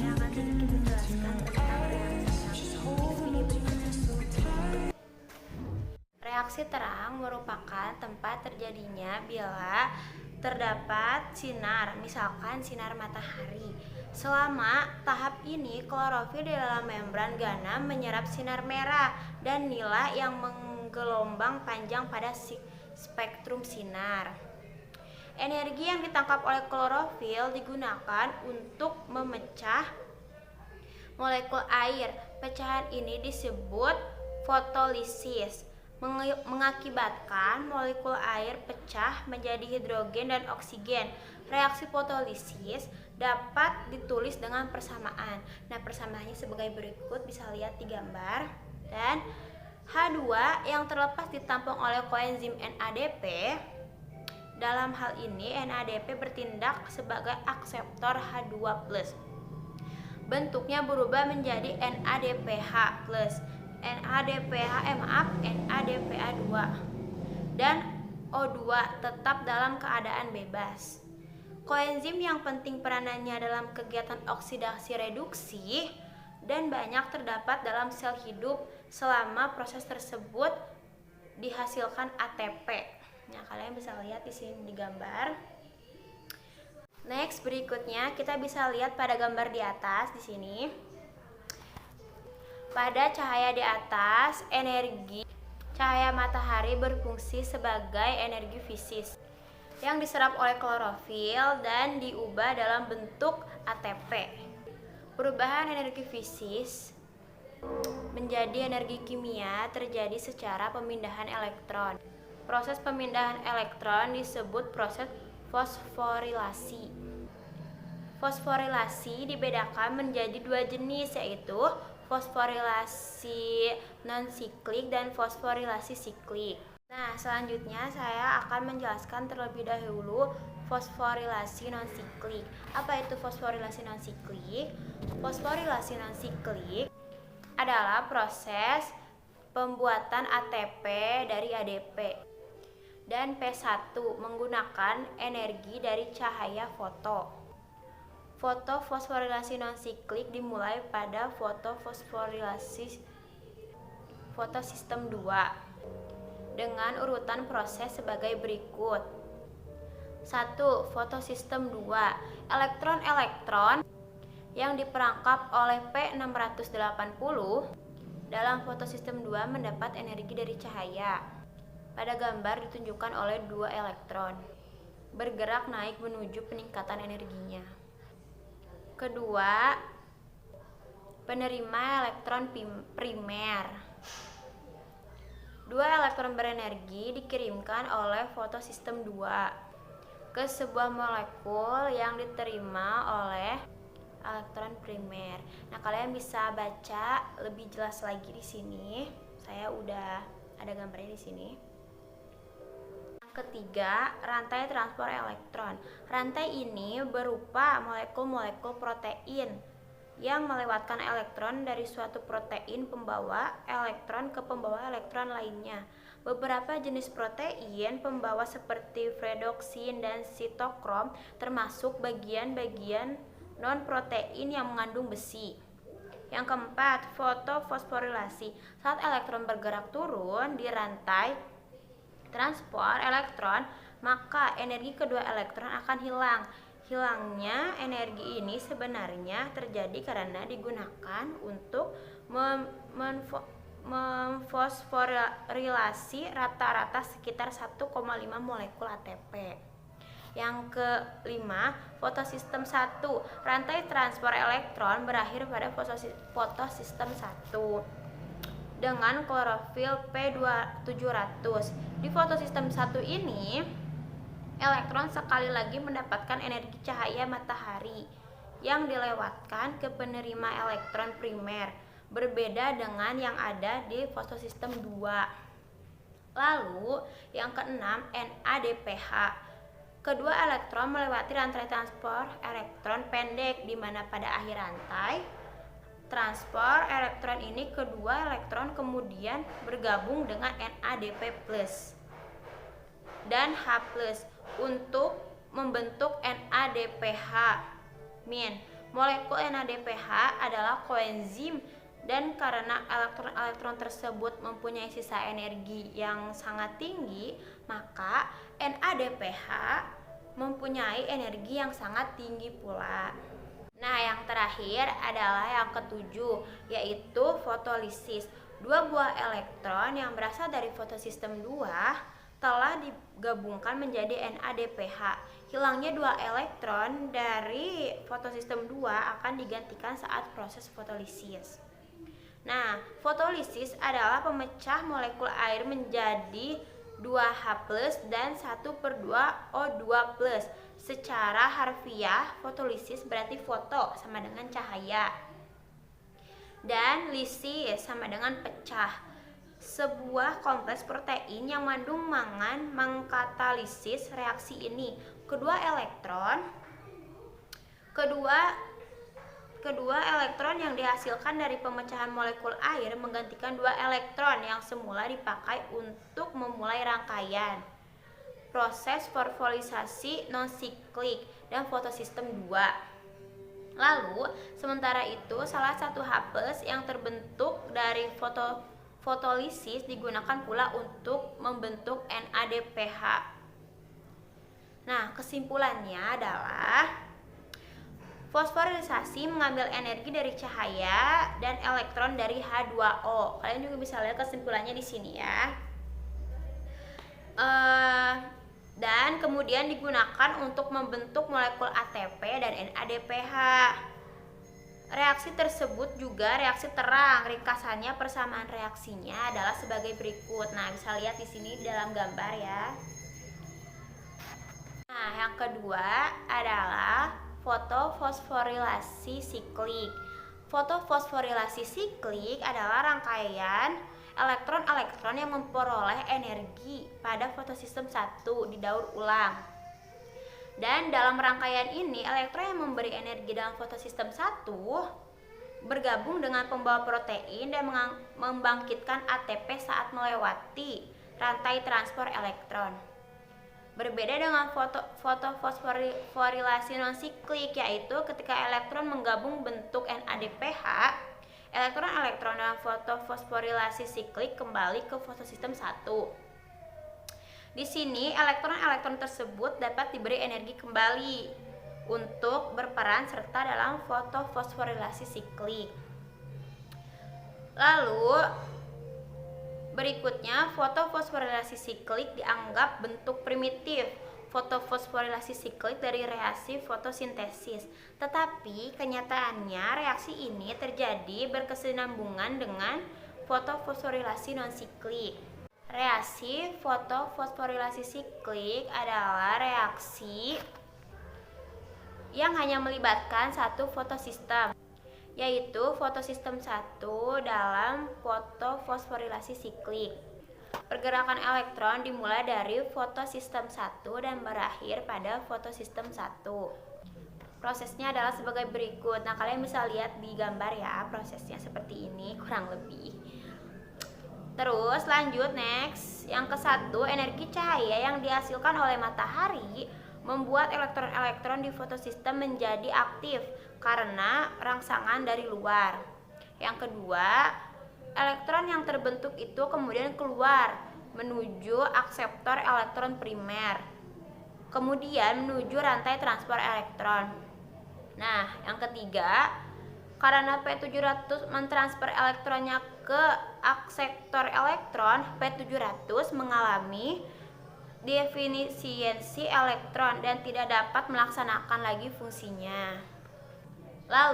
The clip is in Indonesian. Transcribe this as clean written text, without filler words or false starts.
saya akan sedikit menjelaskan tentang reaksi terang. Reaksi terang merupakan tempat terjadinya bila terdapat sinar, misalkan sinar matahari. Selama tahap ini, klorofil di dalam membran ganas menyerap sinar merah dan nila yang menggelombang panjang pada spektrum sinar. Energi yang ditangkap oleh klorofil digunakan untuk memecah molekul air. Pecahan ini disebut fotolisis, mengakibatkan molekul air pecah menjadi hidrogen dan oksigen. Reaksi fotolisis dapat ditulis dengan persamaan. Nah, persamaannya sebagai berikut, bisa lihat di gambar. Dan H2 yang terlepas ditampung oleh koenzim NADP. Dalam hal ini NADP bertindak sebagai akseptor H2+. Bentuknya berubah menjadi NADPH+, NADPA2 dan O2 tetap dalam keadaan bebas. Koenzim yang penting peranannya dalam kegiatan oksidasi reduksi dan banyak terdapat dalam sel hidup. Selama proses tersebut dihasilkan ATP. Nah, kalian bisa lihat di sini di gambar. Next, berikutnya kita bisa lihat pada gambar di atas di sini. Pada cahaya di atas, energi cahaya matahari berfungsi sebagai energi fisis yang diserap oleh klorofil dan diubah dalam bentuk ATP. Perubahan energi fisis menjadi energi kimia terjadi secara pemindahan elektron. Proses pemindahan elektron disebut proses fosforilasi. Fosforilasi dibedakan menjadi dua jenis, yaitu fosforilasi non-siklik dan fosforilasi siklik. Nah, selanjutnya saya akan menjelaskan terlebih dahulu fosforilasi non-siklik. Apa itu fosforilasi non-siklik? Fosforilasi non-siklik adalah proses pembuatan ATP dari ADP dan P1 menggunakan energi dari cahaya foto. Fosforilasi non-siklik dimulai pada fotosistem 2 dengan urutan proses sebagai berikut. 1. Fotosistem 2. Elektron-elektron yang diperangkap oleh P680 dalam fotosistem 2 mendapat energi dari cahaya. Pada gambar ditunjukkan oleh dua elektron bergerak naik menuju peningkatan energinya. Kedua, penerima elektron primer. Dua elektron berenergi dikirimkan oleh fotosistem 2 ke sebuah molekul yang diterima oleh elektron primer. Nah, kalian bisa baca lebih jelas lagi di sini. Saya udah ada gambarnya di sini. Ketiga, rantai transport elektron. Rantai ini berupa molekul-molekul protein yang melewatkan elektron dari suatu protein pembawa elektron ke pembawa elektron lainnya. Beberapa jenis protein pembawa seperti redoxin dan sitokrom termasuk bagian-bagian non-protein yang mengandung besi. Yang keempat, fotofosforilasi. Saat elektron bergerak turun di rantai transport elektron, maka energi kedua elektron akan hilang. Hilangnya energi ini sebenarnya terjadi karena digunakan untuk memfosforilasi rata-rata sekitar 1,5 molekul ATP. Yang kelima, fotosistem 1. Rantai transport elektron berakhir pada fotosistem 1 dengan klorofil P700. Di fotosistem 1 ini, elektron sekali lagi mendapatkan energi cahaya matahari yang dilewatkan ke penerima elektron primer, berbeda dengan yang ada di fotosistem 2. Lalu, yang keenam, NADPH. Kedua elektron melewati rantai transport elektron pendek, di mana pada akhir rantai transport elektron ini kedua elektron kemudian bergabung dengan NADP+ dan H+ untuk membentuk NADPH-. Molekul NADPH adalah koenzim, dan karena elektron-elektron tersebut mempunyai sisa energi yang sangat tinggi, maka NADPH mempunyai energi yang sangat tinggi pula. Nah, yang terakhir adalah yang ketujuh, yaitu fotolisis. Dua buah elektron yang berasal dari fotosistem 2 telah digabungkan menjadi NADPH. Hilangnya dua elektron dari fotosistem 2 akan digantikan saat proses fotolisis. Nah, fotolisis adalah pemecah molekul air menjadi 2H+ dan 1/2O2+. Secara harfiah, fotolisis berarti foto sama dengan cahaya, dan lisis sama dengan pecah. Sebuah kompleks protein yang mengandung mangan mengkatalisis reaksi ini. Kedua elektron yang dihasilkan dari pemecahan molekul air menggantikan dua elektron yang semula dipakai untuk memulai rangkaian proses fosforisasi non-siklik dan fotosistem 2. Lalu, sementara itu, salah satu H+ yang terbentuk dari fotolisis digunakan pula untuk membentuk NADPH. Nah, kesimpulannya adalah fosforilisasi mengambil energi dari cahaya dan elektron dari H2O. Kalian juga bisa lihat kesimpulannya di sini ya. Dan kemudian digunakan untuk membentuk molekul ATP dan NADPH. Reaksi tersebut juga reaksi terang. Ringkasannya persamaan reaksinya adalah sebagai berikut. Nah, bisa lihat di sini dalam gambar ya. Nah, yang kedua adalah fotofosforilasi siklik. Fotofosforilasi siklik adalah rangkaian elektron-elektron yang memperoleh energi pada fotosistem 1 didaur ulang. Dan dalam rangkaian ini, elektron yang memberi energi dalam fotosistem 1 bergabung dengan pembawa protein dan membangkitkan ATP saat melewati rantai transport elektron. Berbeda dengan fotofosforilasi non-siklik, yaitu ketika elektron menggabung bentuk NADPH, elektron-elektron dalam fotofosforilasi siklik kembali ke fotosistem 1. Di sini, elektron-elektron tersebut dapat diberi energi kembali untuk berperan serta dalam fotofosforilasi siklik. Lalu, berikutnya, fotofosforilasi siklik dianggap bentuk primitif fotofosforilasi siklik dari reaksi fotosintesis. Tetapi kenyataannya reaksi ini terjadi berkesinambungan dengan fotofosforilasi non-siklik. Reaksi fotofosforilasi siklik adalah reaksi yang hanya melibatkan satu fotosistem, yaitu fotosistem 1 dalam fotofosforilasi siklik. Pergerakan elektron dimulai dari fotosistem 1 dan berakhir pada fotosistem 1. Prosesnya adalah sebagai berikut. Nah, kalian bisa lihat di gambar ya, prosesnya seperti ini kurang lebih. Terus lanjut next. Yang ke-1, energi cahaya yang dihasilkan oleh matahari membuat elektron-elektron di fotosistem menjadi aktif karena rangsangan dari luar. Yang kedua, elektron yang terbentuk itu kemudian keluar menuju akseptor elektron primer, kemudian menuju rantai transport elektron. Nah, yang ketiga, karena P700 mentransfer elektronnya ke akseptor elektron, P700 mengalami defisiensi elektron dan tidak dapat melaksanakan lagi fungsinya. Lalu